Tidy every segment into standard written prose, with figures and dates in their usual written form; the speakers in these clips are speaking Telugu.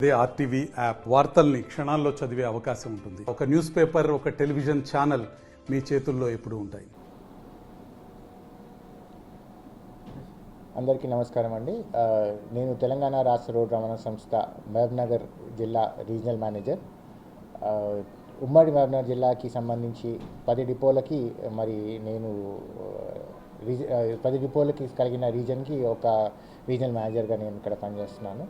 అదే ఆర్టీవీ యాప్ వార్తల్ని క్షణాల్లో చదివే అవకాశం ఉంటుంది. ఒక న్యూస్ పేపర్, ఒక టెలివిజన్ ఛానల్ మీ చేతుల్లో ఎప్పుడూ ఉంటాయి. అందరికీ నమస్కారం అండి. నేను తెలంగాణ రాష్ట్ర రోడ్డు రవాణా సంస్థ మహబూబ్నగర్ జిల్లా రీజనల్ మేనేజర్. ఉమ్మడి మహబూబ్నగర్ జిల్లాకి సంబంధించి 10 డిపోలకి మరి నేను 10 డిపోలకి కలిగిన రీజన్కి ఒక రీజనల్ మేనేజర్గా నేను ఇక్కడ పనిచేస్తున్నాను.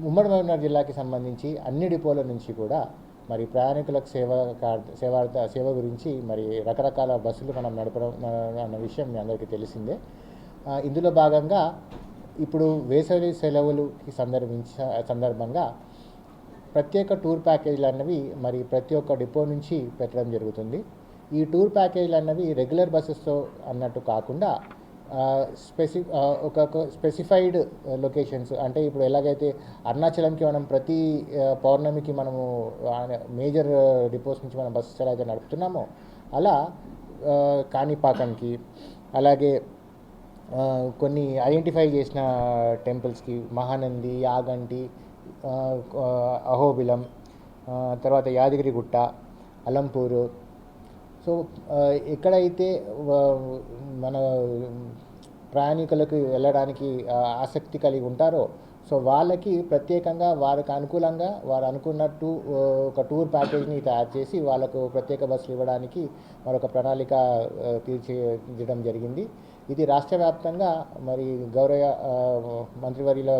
ఉమ్మడి మహబూబ్నగర్ జిల్లాకి సంబంధించి అన్ని డిపోల నుంచి కూడా మరి ప్రయాణికులకు సేవ గురించి మరి రకరకాల బస్సులు మనం నడపడం అన్న విషయం మీ అందరికీ తెలిసిందే. ఇందులో భాగంగా ఇప్పుడు వేసవి సెలవులకి సందర్భంగా ప్రత్యేక టూర్ ప్యాకేజీలు అన్నవి మరి ప్రతి ఒక్క డిపో నుంచి పెట్టడం జరుగుతుంది. ఈ టూర్ ప్యాకేజీలు అన్నవి రెగ్యులర్ బస్సెస్తో అన్నట్టు కాకుండా ఒక స్పెసిఫైడ్ లొకేషన్స్, అంటే ఇప్పుడు ఎలాగైతే అరుణాచలంకి మనం ప్రతి పౌర్ణమికి మనము మేజర్ డిపోస్ నుంచి మనం బస్సు ఎలాగైతే నడుపుతున్నామో అలా కాణిపాకంకి, అలాగే కొన్ని ఐడెంటిఫై చేసిన టెంపుల్స్కి మహానంది, యాగంటి, అహోబిలం, తర్వాత యాదగిరిగుట్ట, అలంపూరు. సో ఎక్కడైతే మన ప్రయాణికులకు వెళ్ళడానికి ఆసక్తి కలిగి ఉంటారో సో వాళ్ళకి ప్రత్యేకంగా వారికి అనుకూలంగా వారు అనుకున్నట్టు ఒక టూర్ ప్యాకేజ్ని తయారు చేసి వాళ్ళకు ప్రత్యేక బస్సులు ఇవ్వడానికి మరొక ప్రణాళిక తీర్చిదిద్దడం జరిగింది. ఇది రాష్ట్ర వ్యాప్తంగా మరి గౌరవ మంత్రివర్యుల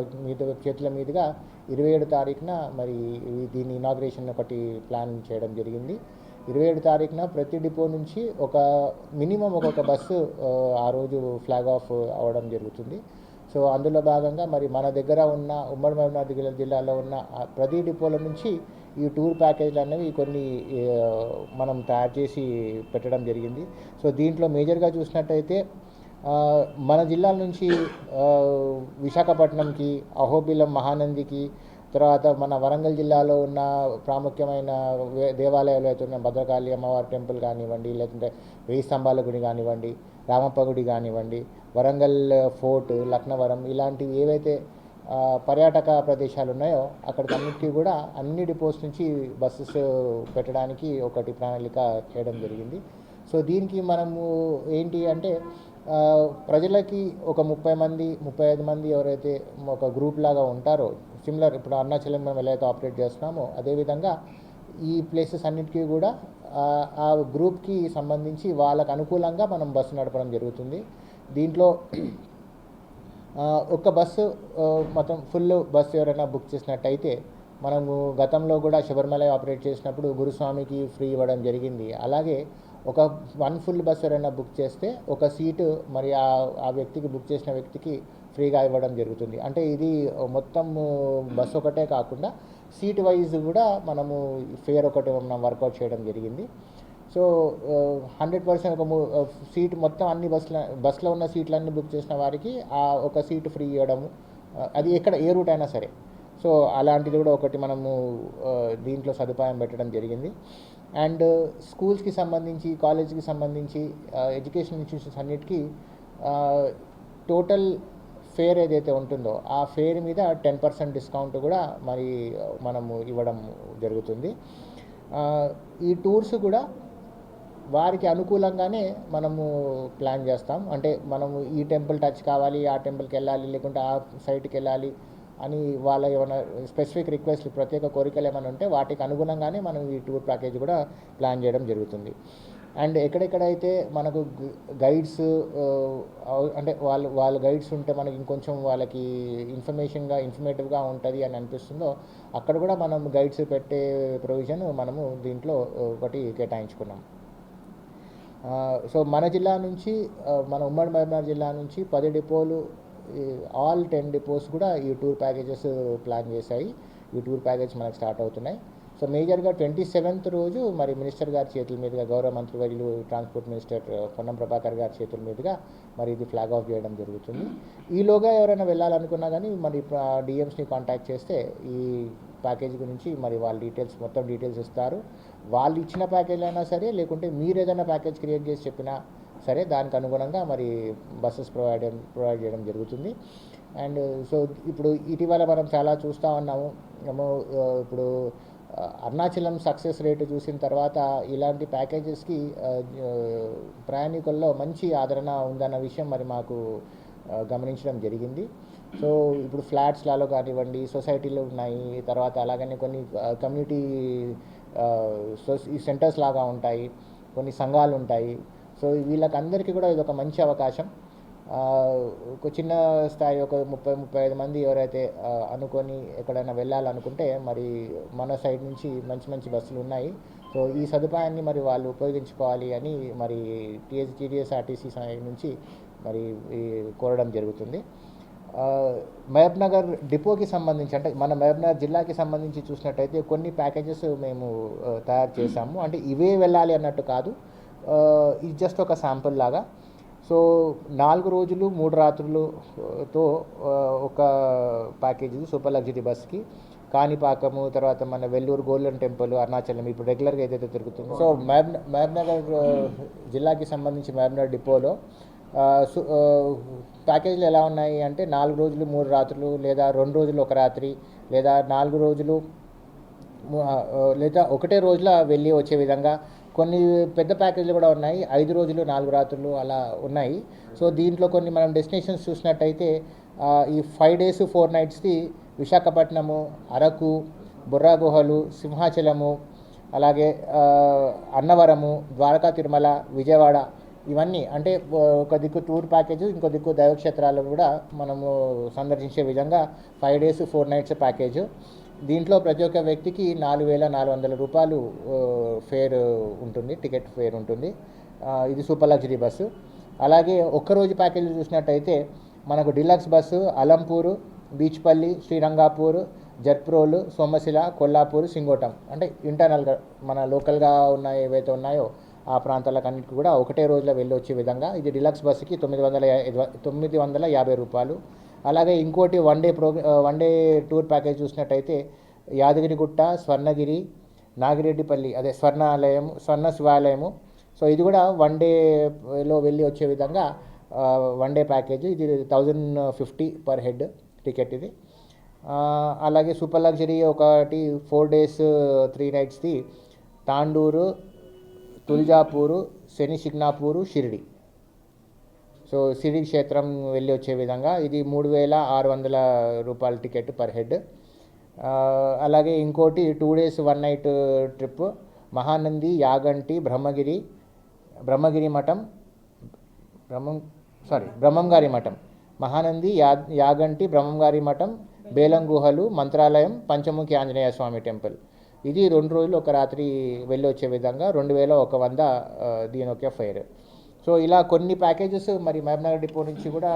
చేతుల మీదుగా 27 తారీఖున మరి దీని ఇనాగ్రేషన్ ఒకటి ప్లాన్ చేయడం జరిగింది. 27 తారీఖున ప్రతి డిపో నుంచి ఒక మినిమం ఒక్కొక్క బస్సు ఆ రోజు ఫ్లాగ్ ఆఫ్ అవ్వడం జరుగుతుంది. సో అందులో భాగంగా మరి మన దగ్గర ఉన్న ఉమ్మడి మహబూబ్నగర్ జిల్లాలో ఉన్న ప్రతి డిపోల నుంచి ఈ టూర్ ప్యాకేజీలు అనేవి కొన్ని మనం తయారు చేసి పెట్టడం జరిగింది. సో దీంట్లో మేజర్గా చూసినట్టయితే మన జిల్లాల నుంచి విశాఖపట్నంకి, అహోబిలం, మహానందికి, తర్వాత మన వరంగల్ జిల్లాలో ఉన్న ప్రాముఖ్యమైన దేవాలయాలు అయితే ఉన్న భద్రకాళి అమ్మవారి టెంపుల్ కానివ్వండి, లేకుంటే 1000 స్తంభాల గుడి కానివ్వండి, రామప్ప గుడి కానివ్వండి, వరంగల్ ఫోర్ట్, లక్నవరం, ఇలాంటివి ఏవైతే పర్యాటక ప్రదేశాలు ఉన్నాయో అక్కడికన్నిటికీ కూడా అన్ని డిపోస్ నుంచి బస్సెస్ పెట్టడానికి ఒకటి ప్రణాళిక చేయడం జరిగింది. సో దీనికి మనము ఏంటి అంటే ప్రజలకి ఒక 30 మంది 35 మంది ఎవరైతే ఒక గ్రూప్ లాగా ఉంటారో, సిమిలర్ ఇప్పుడు అరుణాచలం మనం ఎలా అయితే ఆపరేట్ చేస్తున్నామో అదేవిధంగా ఈ ప్లేసెస్ అన్నిటికీ కూడా ఆ గ్రూప్కి సంబంధించి వాళ్ళకు అనుకూలంగా మనం బస్సు నడపడం జరుగుతుంది. దీంట్లో ఒక బస్సు మొత్తం ఫుల్ బస్సు ఎవరైనా బుక్ చేసినట్టయితే మనము గతంలో కూడా శబరిమల ఆపరేట్ చేసినప్పుడు గురుస్వామికి ఫ్రీ ఇవ్వడం జరిగింది. అలాగే ఒక 1 ఫుల్ బస్సు ఎవరైనా బుక్ చేస్తే ఒక సీటు మరి ఆ వ్యక్తికి బుక్ చేసిన వ్యక్తికి ఫ్రీగా ఇవ్వడం జరుగుతుంది. అంటే ఇది మొత్తం బస్సు ఒకటే కాకుండా సీట్ వైజ్ కూడా మనము ఫేర్ ఒకటి మనం వర్కౌట్ చేయడం జరిగింది. సో 100% ఒక సీట్ మొత్తం అన్ని బస్సులో ఉన్న సీట్లన్నీ బుక్ చేసిన వారికి ఆ ఒక సీటు ఫ్రీ ఇవ్వడము, అది ఏ రూట్ అయినా సరే. సో అలాంటిది కూడా ఒకటి మనము దీంట్లో సదుపాయం పెట్టడం జరిగింది. అండ్ స్కూల్స్కి సంబంధించి, కాలేజ్కి సంబంధించి, ఎడ్యుకేషన్ ఇన్స్టిట్యూషన్స్ అన్నిటికీ టోటల్ ఫేర్ ఏదైతే ఉంటుందో ఆ ఫేర్ మీద 10% డిస్కౌంట్ కూడా మరి మనము ఇవ్వడం జరుగుతుంది. ఈ టూర్స్ కూడా వారికి అనుకూలంగానే మనము ప్లాన్ చేస్తాం. అంటే మనము ఈ టెంపుల్ టచ్ కావాలి, ఆ టెంపుల్కి వెళ్ళాలి, లేకుంటే ఆ సైట్కి వెళ్ళాలి అని వాళ్ళ ఏమైనా స్పెసిఫిక్ రిక్వెస్ట్లు, ప్రత్యేక కోరికలు ఏమైనా ఉంటే వాటికి అనుగుణంగానే మనం ఈ టూర్ ప్యాకేజ్ కూడా ప్లాన్ చేయడం జరుగుతుంది. అండ్ ఎక్కడెక్కడైతే మనకు గైడ్స్ అంటే వాళ్ళ గైడ్స్ ఉంటే మనకి ఇంకొంచెం వాళ్ళకి ఇన్ఫర్మేటివ్గా ఉంటుంది అని అనిపిస్తుందో అక్కడ కూడా మనం గైడ్స్ పెట్టే ప్రొవిజన్ మనము దీంట్లో ఒకటి కేటాయించుకున్నాం. సో మన జిల్లా నుంచి, మన ఉమ్మడి మహబూబ్నగర్ జిల్లా నుంచి 10 డిపోలు, ఆల్ 10 డిపోస్ కూడా ఈ టూర్ ప్యాకేజెస్ ప్లాన్ చేశాయి. ఈ టూర్ ప్యాకేజ్ మనకు స్టార్ట్ అవుతున్నాయి. సో మేజర్గా 27th రోజు మరి మినిస్టర్ గారి చేతుల మీదుగా, గౌరవ మంత్రివర్యులు ట్రాన్స్పోర్ట్ మినిస్టర్ పొన్నం ప్రభాకర్ గారి చేతుల మీదుగా మరి ఇది ఫ్లాగ్ ఆఫ్ చేయడం జరుగుతుంది. ఈలోగా ఎవరైనా వెళ్ళాలనుకున్నా కానీ మరి డిఎమ్స్ని కాంటాక్ట్ చేస్తే ఈ ప్యాకేజ్ గురించి మరి వాళ్ళ మొత్తం డీటెయిల్స్ ఇస్తారు. వాళ్ళు ఇచ్చిన ప్యాకేజ్ అయినా సరే, లేకుంటే మీరు ఏదైనా ప్యాకేజ్ క్రియేట్ చేసి చెప్పినా సరే దానికి అనుగుణంగా మరి బస్సెస్ ప్రొవైడ్ చేయడం జరుగుతుంది. అండ్ సో ఇప్పుడు ఇటీవల మనం చాలా చూస్తూ ఉన్నాము. ఇప్పుడు అరుణాచలం సక్సెస్ రేటు చూసిన తర్వాత ఇలాంటి ప్యాకేజెస్కి ప్రయాణికుల్లో మంచి ఆదరణ ఉందన్న విషయం మరి మాకు గమనించడం జరిగింది. సో ఇప్పుడు ఫ్లాట్స్లలో కానివ్వండి, సొసైటీలు ఉన్నాయి, తర్వాత అలాగనే కొన్ని కమ్యూనిటీ ఈ సెంటర్స్ లాగా ఉంటాయి, కొన్ని సంఘాలు ఉంటాయి. సో వీళ్ళకందరికీ కూడా ఇది ఒక మంచి అవకాశం. ఒక చిన్న స్థాయి ఒక 30-35 మంది ఎవరైతే అనుకొని ఎక్కడైనా వెళ్ళాలనుకుంటే మరి మన సైడ్ నుంచి మంచి మంచి బస్సులు ఉన్నాయి. సో ఈ సదుపాయాన్ని మరి వాళ్ళు ఉపయోగించుకోవాలి అని మరి టీఎస్ఆర్టీసీ సైడ్ నుంచి మరి కోరడం జరుగుతుంది. మహబూబ్నగర్ డిపోకి సంబంధించి, అంటే మన మహబూబ్నగర్ జిల్లాకి సంబంధించి చూసినట్టయితే కొన్ని ప్యాకేజెస్ మేము తయారు చేశాము. అంటే ఇవే వెళ్ళాలి అన్నట్టు కాదు, ఇది జస్ట్ ఒక శాంపుల్ లాగా. సో 4 రోజులు 3 రాత్రులతో ఒక ప్యాకేజీ సూపర్ లగ్జరీ బస్కి కాణిపాకము, తర్వాత మన వెల్లూరు గోల్డెన్ టెంపుల్, అరుణాచలం ఇప్పుడు రెగ్యులర్గా ఏదైతే తిరుగుతుందో. సో మహబూబ్నగర్ జిల్లాకి సంబంధించి మహబూబ్నగర్ డిపోలో ప్యాకేజీలు ఎలా ఉన్నాయి అంటే 4 రోజులు 3 రాత్రులు, లేదా 2 రోజులు 1 రాత్రి, లేదా 4 రోజులు లేదా ఒకటే రోజులో వెళ్ళి వచ్చే విధంగా కొన్ని పెద్ద ప్యాకేజీలు కూడా ఉన్నాయి. 5 రోజులు 4 రాత్రులు అలా ఉన్నాయి. సో దీంట్లో కొన్ని మనం డెస్టినేషన్స్ చూసినట్టయితే ఈ 5 days 4 nights విశాఖపట్నము, అరకు, బుర్రా గుహలు, సింహాచలము, అలాగే అన్నవరము, ద్వారకా, తిరుమల, విజయవాడ, ఇవన్నీ అంటే ఒక దిక్కు టూర్ ప్యాకేజ్, ఇంకో దిక్కు దైవక్షేత్రాలను కూడా మనము సందర్శించే విధంగా 5 days 4 nights ప్యాకేజు. దీంట్లో ప్రతి ఒక్క వ్యక్తికి 4,400 రూపాయలు ఫేర్ ఉంటుంది, టికెట్ ఫేర్ ఉంటుంది. ఇది సూపర్ లగ్జరీ బస్సు. అలాగే ఒక్కరోజు ప్యాకేజీ చూసినట్టయితే మనకు డిలక్స్ బస్సు అలంపూరు, బీచ్పల్లి, శ్రీరంగాపూర్, జర్ప్రోలు, సోమశిల, కొల్లాపూర్, సింగోటం, అంటే ఇంటర్నల్గా మన లోకల్గా ఉన్న ఏవైతే ఉన్నాయో ఆ ప్రాంతాలకన్నిటికీ కూడా ఒకటే రోజులో వెళ్ళి వచ్చే విధంగా ఇది డిలక్స్ బస్సుకి 950 రూపాయలు. అలాగే ఇంకోటి వన్ డే టూర్ ప్యాకేజ్ చూసినట్టయితే యాదగిరిగుట్ట, స్వర్ణగిరి, నాగిరెడ్డిపల్లి, అదే స్వర్ణ శివాలయము. సో ఇది కూడా 1 dayలో వెళ్ళి వచ్చే విధంగా 1 day ప్యాకేజ్. ఇది 1050 పర్ హెడ్ టికెట్ ఇది. అలాగే సూపర్ లగ్జరీ ఒకటి 4 days 3 nights తాండూరు, తుల్జాపూరు, శని శిగ్నాపూరు, షిరిడి. సో షిరిడి క్షేత్రం వెళ్ళి వచ్చే విధంగా ఇది 3,600 రూపాయల టికెట్ పర్ హెడ్. అలాగే ఇంకోటి 2 days 1 night trip Mahanandi, Yaganti, Brahmagiri మఠం, బ్రహ్మంగారి మఠం, మహానంది, యాగంటి, బ్రహ్మంగారి మఠం, బేలం గుహలు, మంత్రాలయం, పంచముఖి ఆంజనేయ స్వామి టెంపుల్. ఇది 2 రోజులు 1 రాత్రి వెళ్ళి వచ్చే విధంగా 2,100 దీని ఒక ఫైర్. సో ఇలా కొన్ని ప్యాకేజెస్ మరి మహబూబ్నగర్ డిపో నుంచి కూడా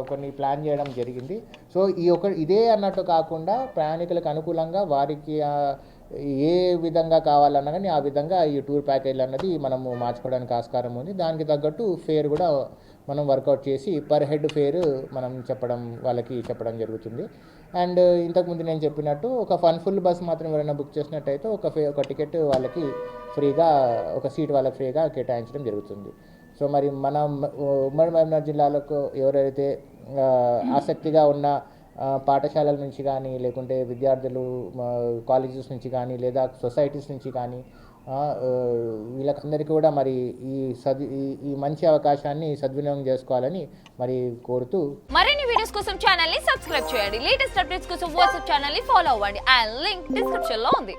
కొన్ని ప్లాన్ చేయడం జరిగింది. సో ఇదే అన్నట్టు కాకుండా ప్రయాణికులకు అనుకూలంగా వారికి ఏ విధంగా కావాలన్నా కానీ ఆ విధంగా ఈ టూర్ ప్యాకేజ్ అన్నది మనము మార్చుకోవడానికి ఆస్కారం ఉంది. దానికి తగ్గట్టు ఫేర్ కూడా మనం వర్కౌట్ చేసి పర్ హెడ్ ఫేర్ మనం వాళ్ళకి చెప్పడం జరుగుతుంది. అండ్ ఇంతకుముందు నేను చెప్పినట్టు ఒక ఫుల్ బస్ మాత్రం ఎవరైనా బుక్ చేసినట్టయితే ఒక టికెట్ వాళ్ళకి ఫ్రీగా, ఒక సీట్ వాళ్ళకి ఫ్రీగా కేటాయించడం జరుగుతుంది. సో మరి మన ఉమ్మడి మహబూబ్నగర్ జిల్లాలకు ఎవరైతే ఆసక్తిగా ఉన్న పాఠశాలల నుంచి కానీ, లేకుంటే విద్యార్థులు కాలేజెస్ నుంచి కానీ, లేదా సొసైటీస్ నుంచి కానీ వీళ్ళకందరికీ కూడా మరి ఈ మంచి అవకాశాన్ని సద్వినియోగం చేసుకోవాలని మరి కోరుతూ, మరిన్ని వీడియోస్ కోసం ఛానల్ ని సబ్స్క్రైబ్ చేయండి. లేటెస్ట్ అప్డేట్స్ కోసం వాట్సాప్ ఛానల్ ని ఫాలో అవ్వండి. ఆ లింక్ డిస్క్రిప్షన్ లో ఉంది.